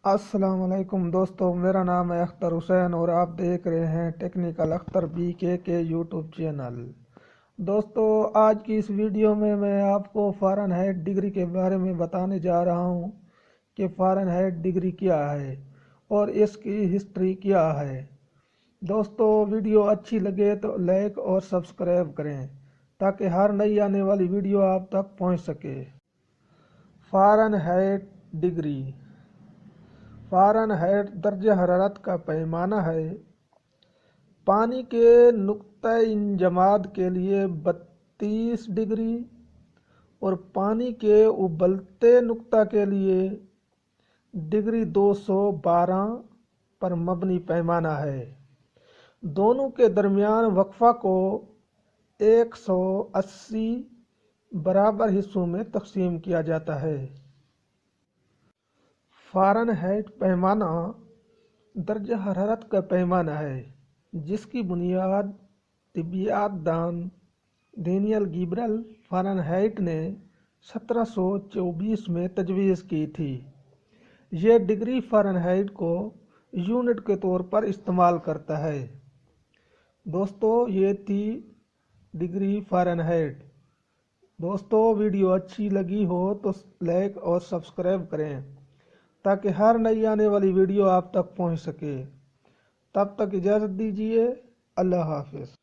السلام علیکم دوستو، میرا نام ہے اختر حسین اور آپ دیکھ رہے ہیں technical Akhtar BK YouTube channel. دوستو، آج کی اس ویڈیو میں آپ کو فارن ہائٹ ڈگری کے بارے میں بتانے جا رہا ہوں کہ فارن ہائٹ ڈگری کیا ہے اور اس کی ہسٹری کیا ہے۔ دوستو، ویڈیو اچھی لگے تو لائک اور سبسکرائب کریں تاکہ ہر نئی آنے والی ویڈیو آپ تک پہنچ سکے۔ Foreign height degree foreign height درجہ حرارت کا پیمانہ ہے۔ پانی کے نقطہ انجماد کے لیے 32 ڈگری اور پانی کے ابلتے نقطہ کے لیے ڈگری 212 پر مبنی پیمانہ ہے۔ دونوں کے درمیان وقفہ کو 180 برابر حصوں میں تقسیم کیا جاتا ہے۔ فارن ہائٹ پیمانہ درجہ حرارت کا پیمانہ ہے جس کی بنیاد طبیعیات دان ڈینیل گیبرل فارن ہائٹ نے 1724 میں تجویز کی تھی۔ یہ ڈگری فارن ہائٹ کو یونٹ کے طور پر استعمال کرتا ہے۔ دوستو، یہ تھی ڈگری فارن ہائٹ۔ دوستو، ویڈیو اچھی لگی ہو تو لائک اور سبسکرائب کریں تاکہ ہر نئی آنے والی ویڈیو آپ تک پہنچ سکے۔ تب تک اجازت دیجیے۔ اللہ حافظ۔